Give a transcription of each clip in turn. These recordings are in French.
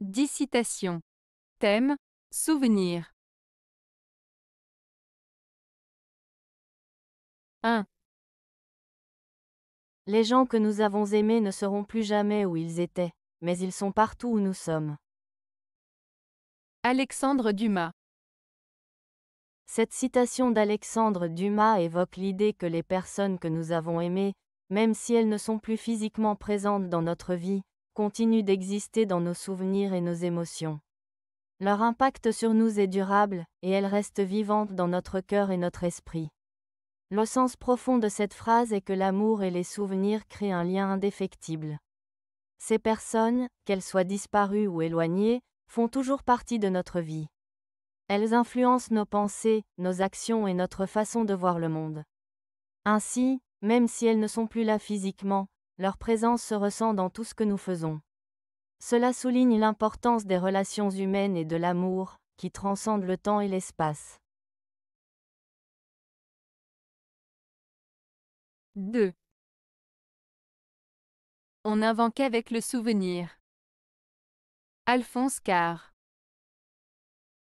10 citations. Thème, souvenir. 1. Les gens que nous avons aimés ne seront plus jamais où ils étaient, mais ils sont partout où nous sommes. Alexandre Dumas. Cette citation d'Alexandre Dumas évoque l'idée que les personnes que nous avons aimées, même si elles ne sont plus physiquement présentes dans notre vie, continuent d'exister dans nos souvenirs et nos émotions. Leur impact sur nous est durable, et elles restent vivantes dans notre cœur et notre esprit. Le sens profond de cette phrase est que l'amour et les souvenirs créent un lien indéfectible. Ces personnes, qu'elles soient disparues ou éloignées, font toujours partie de notre vie. Elles influencent nos pensées, nos actions et notre façon de voir le monde. Ainsi, même si elles ne sont plus là physiquement, leur présence se ressent dans tout ce que nous faisons. Cela souligne l'importance des relations humaines et de l'amour, qui transcendent le temps et l'espace. 2. On n'invente qu'avec le souvenir. Alphonse Karr.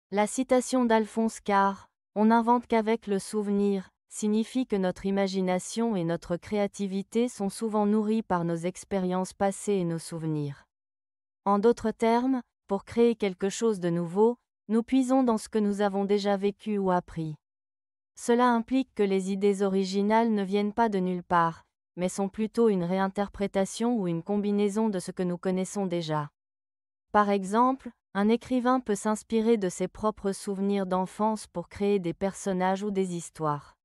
La citation d'Alphonse Karr, « On n'invente qu'avec le souvenir », signifie que notre imagination et notre créativité sont souvent nourries par nos expériences passées et nos souvenirs. En d'autres termes, pour créer quelque chose de nouveau, nous puisons dans ce que nous avons déjà vécu ou appris. Cela implique que les idées originales ne viennent pas de nulle part, mais sont plutôt une réinterprétation ou une combinaison de ce que nous connaissons déjà. Par exemple, un écrivain peut s'inspirer de ses propres souvenirs d'enfance pour créer des personnages ou des histoires.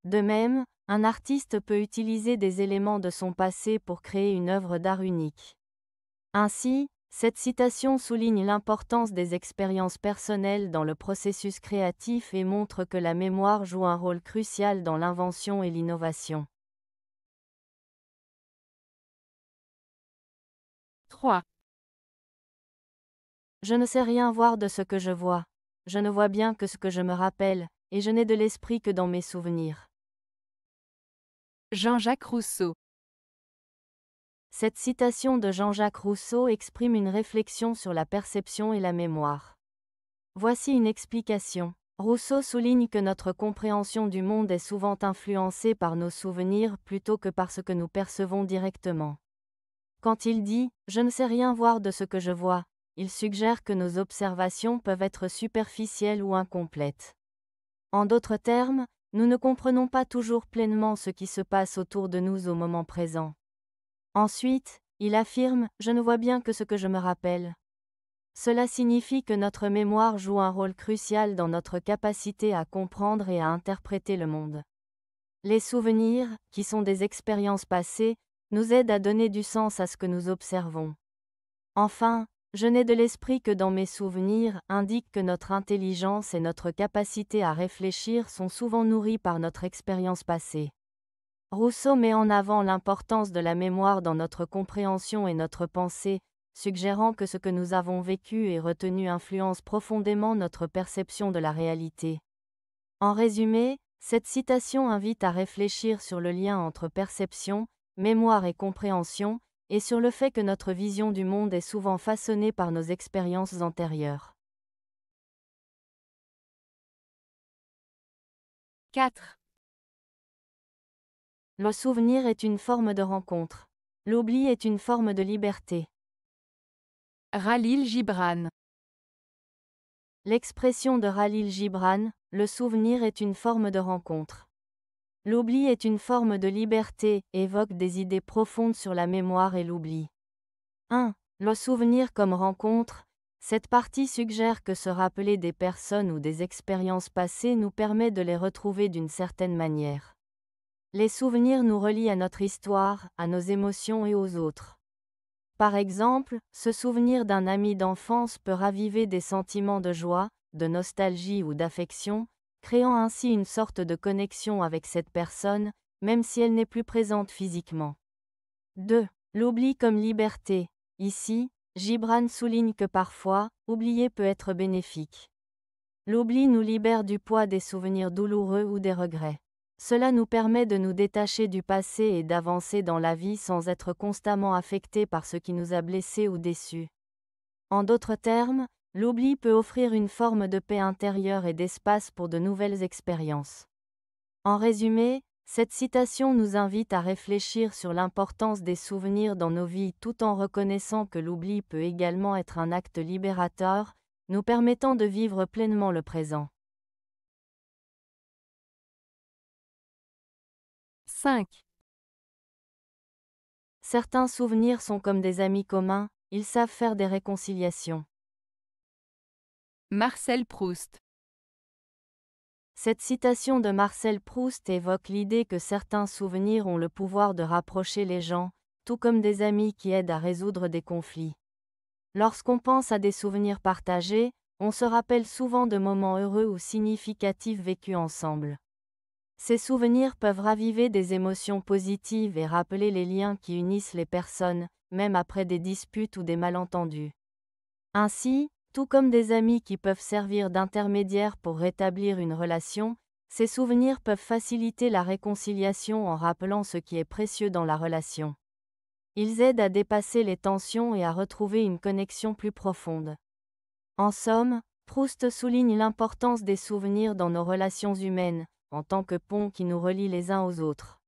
De même, un artiste peut utiliser des éléments de son passé pour créer une œuvre d'art unique. Ainsi, cette citation souligne l'importance des expériences personnelles dans le processus créatif et montre que la mémoire joue un rôle crucial dans l'invention et l'innovation. 3. Je ne sais rien voir de ce que je vois. Je ne vois bien que ce que je me rappelle, et je n'ai de l'esprit que dans mes souvenirs. Jean-Jacques Rousseau. Cette citation de Jean-Jacques Rousseau exprime une réflexion sur la perception et la mémoire. Voici une explication. Rousseau souligne que notre compréhension du monde est souvent influencée par nos souvenirs plutôt que par ce que nous percevons directement. Quand il dit « Je ne sais rien voir de ce que je vois », il suggère que nos observations peuvent être superficielles ou incomplètes. En d'autres termes, nous ne comprenons pas toujours pleinement ce qui se passe autour de nous au moment présent. Ensuite, il affirme « Je ne vois bien que ce que je me rappelle ». Cela signifie que notre mémoire joue un rôle crucial dans notre capacité à comprendre et à interpréter le monde. Les souvenirs, qui sont des expériences passées, nous aident à donner du sens à ce que nous observons. Enfin, je n'ai de l'esprit que dans mes souvenirs indique que notre intelligence et notre capacité à réfléchir sont souvent nourries par notre expérience passée. Rousseau met en avant l'importance de la mémoire dans notre compréhension et notre pensée, suggérant que ce que nous avons vécu et retenu influence profondément notre perception de la réalité. En résumé, cette citation invite à réfléchir sur le lien entre perception, mémoire et compréhension, et sur le fait que notre vision du monde est souvent façonnée par nos expériences antérieures. 4. Le souvenir est une forme de rencontre. L'oubli est une forme de liberté. Khalil Gibran. L'expression de Khalil Gibran, le souvenir est une forme de rencontre. L'oubli est une forme de liberté, évoque des idées profondes sur la mémoire et l'oubli. 1. Le souvenir comme rencontre. Cette partie suggère que se rappeler des personnes ou des expériences passées nous permet de les retrouver d'une certaine manière. Les souvenirs nous relient à notre histoire, à nos émotions et aux autres. Par exemple, se souvenir d'un ami d'enfance peut raviver des sentiments de joie, de nostalgie ou d'affection, créant ainsi une sorte de connexion avec cette personne, même si elle n'est plus présente physiquement. 2. L'oubli comme liberté. Ici, Gibran souligne que parfois, oublier peut être bénéfique. L'oubli nous libère du poids des souvenirs douloureux ou des regrets. Cela nous permet de nous détacher du passé et d'avancer dans la vie sans être constamment affectés par ce qui nous a blessés ou déçus. En d'autres termes, l'oubli peut offrir une forme de paix intérieure et d'espace pour de nouvelles expériences. En résumé, cette citation nous invite à réfléchir sur l'importance des souvenirs dans nos vies tout en reconnaissant que l'oubli peut également être un acte libérateur, nous permettant de vivre pleinement le présent. 5. Certains souvenirs sont comme des amis communs, ils savent faire des réconciliations. Marcel Proust. Cette citation de Marcel Proust évoque l'idée que certains souvenirs ont le pouvoir de rapprocher les gens, tout comme des amis qui aident à résoudre des conflits. Lorsqu'on pense à des souvenirs partagés, on se rappelle souvent de moments heureux ou significatifs vécus ensemble. Ces souvenirs peuvent raviver des émotions positives et rappeler les liens qui unissent les personnes, même après des disputes ou des malentendus. Ainsi, tout comme des amis qui peuvent servir d'intermédiaires pour rétablir une relation, ces souvenirs peuvent faciliter la réconciliation en rappelant ce qui est précieux dans la relation. Ils aident à dépasser les tensions et à retrouver une connexion plus profonde. En somme, Proust souligne l'importance des souvenirs dans nos relations humaines, en tant que pont qui nous relie les uns aux autres.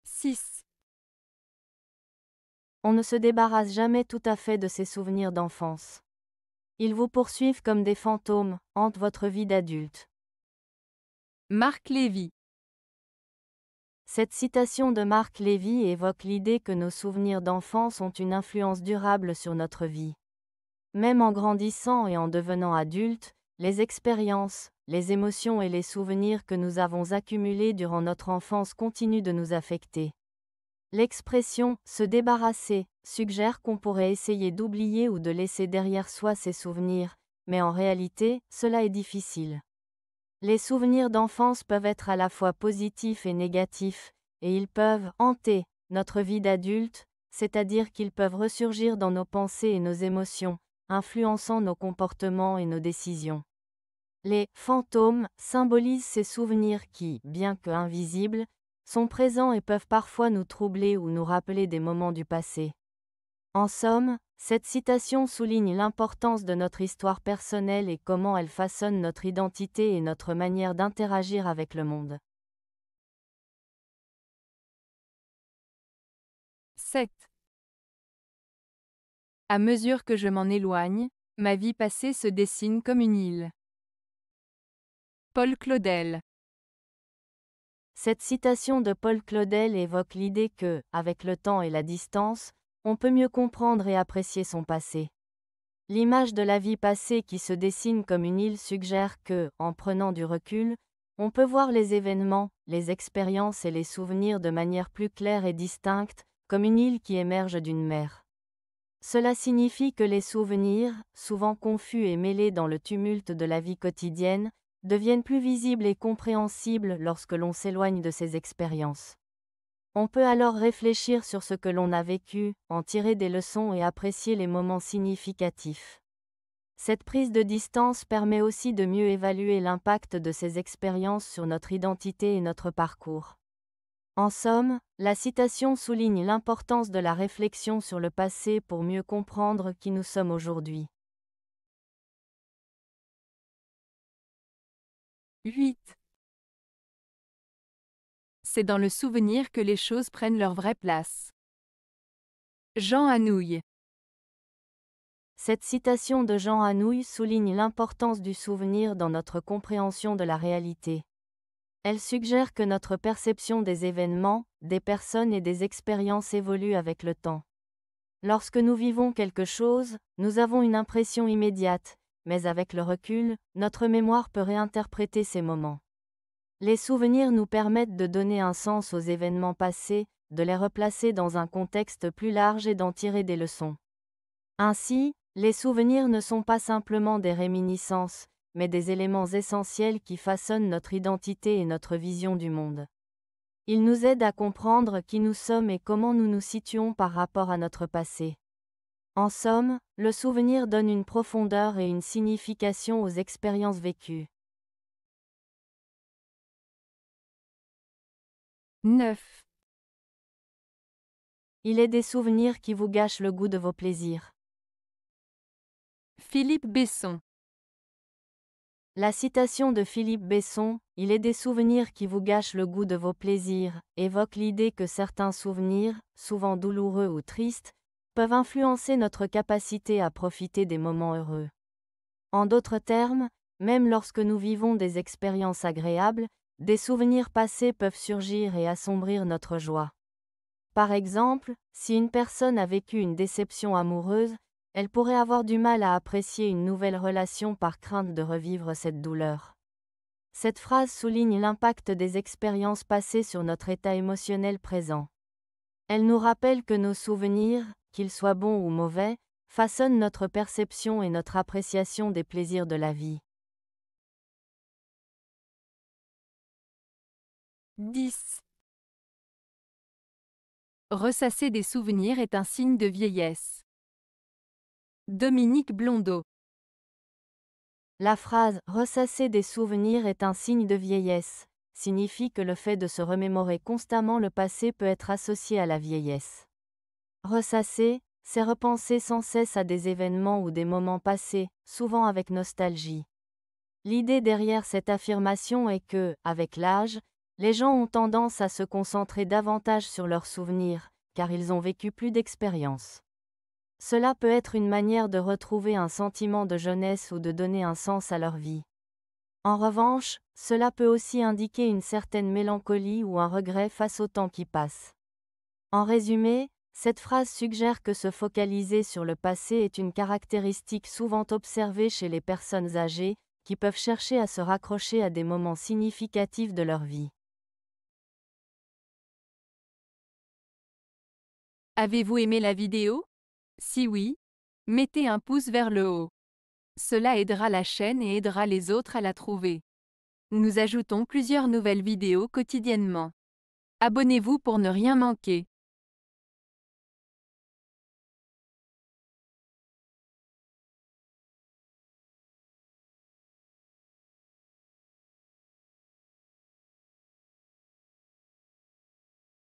6. On ne se débarrasse jamais tout à fait de ces souvenirs d'enfance. Ils vous poursuivent comme des fantômes, hantent votre vie d'adulte. Marc Lévy. Cette citation de Marc Lévy évoque l'idée que nos souvenirs d'enfance ont une influence durable sur notre vie. Même en grandissant et en devenant adultes, les expériences, les émotions et les souvenirs que nous avons accumulés durant notre enfance continuent de nous affecter. L'expression « se débarrasser » suggère qu'on pourrait essayer d'oublier ou de laisser derrière soi ces souvenirs, mais en réalité, cela est difficile. Les souvenirs d'enfance peuvent être à la fois positifs et négatifs, et ils peuvent hanter notre vie d'adulte, c'est-à-dire qu'ils peuvent ressurgir dans nos pensées et nos émotions, influençant nos comportements et nos décisions. Les fantômes symbolisent ces souvenirs qui, bien que invisibles, sont présents et peuvent parfois nous troubler ou nous rappeler des moments du passé. En somme, cette citation souligne l'importance de notre histoire personnelle et comment elle façonne notre identité et notre manière d'interagir avec le monde. 7. À mesure que je m'en éloigne, ma vie passée se dessine comme une île. Paul Claudel. Cette citation de Paul Claudel évoque l'idée que, avec le temps et la distance, on peut mieux comprendre et apprécier son passé. L'image de la vie passée qui se dessine comme une île suggère que, en prenant du recul, on peut voir les événements, les expériences et les souvenirs de manière plus claire et distincte, comme une île qui émerge d'une mer. Cela signifie que les souvenirs, souvent confus et mêlés dans le tumulte de la vie quotidienne, deviennent plus visibles et compréhensibles lorsque l'on s'éloigne de ces expériences. On peut alors réfléchir sur ce que l'on a vécu, en tirer des leçons et apprécier les moments significatifs. Cette prise de distance permet aussi de mieux évaluer l'impact de ces expériences sur notre identité et notre parcours. En somme, la citation souligne l'importance de la réflexion sur le passé pour mieux comprendre qui nous sommes aujourd'hui. 8. C'est dans le souvenir que les choses prennent leur vraie place. Jean Anouilh. Cette citation de Jean Anouilh souligne l'importance du souvenir dans notre compréhension de la réalité. Elle suggère que notre perception des événements, des personnes et des expériences évolue avec le temps. Lorsque nous vivons quelque chose, nous avons une impression immédiate, mais avec le recul, notre mémoire peut réinterpréter ces moments. Les souvenirs nous permettent de donner un sens aux événements passés, de les replacer dans un contexte plus large et d'en tirer des leçons. Ainsi, les souvenirs ne sont pas simplement des réminiscences, mais des éléments essentiels qui façonnent notre identité et notre vision du monde. Ils nous aident à comprendre qui nous sommes et comment nous nous situons par rapport à notre passé. En somme, le souvenir donne une profondeur et une signification aux expériences vécues. 9. Il est des souvenirs qui vous gâchent le goût de vos plaisirs. Philippe Besson. La citation de Philippe Besson, « Il est des souvenirs qui vous gâchent le goût de vos plaisirs », évoque l'idée que certains souvenirs, souvent douloureux ou tristes, peuvent influencer notre capacité à profiter des moments heureux. En d'autres termes, même lorsque nous vivons des expériences agréables, des souvenirs passés peuvent surgir et assombrir notre joie. Par exemple, si une personne a vécu une déception amoureuse, elle pourrait avoir du mal à apprécier une nouvelle relation par crainte de revivre cette douleur. Cette phrase souligne l'impact des expériences passées sur notre état émotionnel présent. Elle nous rappelle que nos souvenirs, qu'ils soient bons ou mauvais, façonnent notre perception et notre appréciation des plaisirs de la vie. 10. Ressasser des souvenirs est un signe de vieillesse. Dominique Blondeau. La phrase « ressasser des souvenirs est un signe de vieillesse » signifie que le fait de se remémorer constamment le passé peut être associé à la vieillesse. Ressasser, c'est repenser sans cesse à des événements ou des moments passés, souvent avec nostalgie. L'idée derrière cette affirmation est que, avec l'âge, les gens ont tendance à se concentrer davantage sur leurs souvenirs, car ils ont vécu plus d'expériences. Cela peut être une manière de retrouver un sentiment de jeunesse ou de donner un sens à leur vie. En revanche, cela peut aussi indiquer une certaine mélancolie ou un regret face au temps qui passe. En résumé, cette phrase suggère que se focaliser sur le passé est une caractéristique souvent observée chez les personnes âgées, qui peuvent chercher à se raccrocher à des moments significatifs de leur vie. Avez-vous aimé la vidéo? Si oui, mettez un pouce vers le haut. Cela aidera la chaîne et aidera les autres à la trouver. Nous ajoutons plusieurs nouvelles vidéos quotidiennement. Abonnez-vous pour ne rien manquer.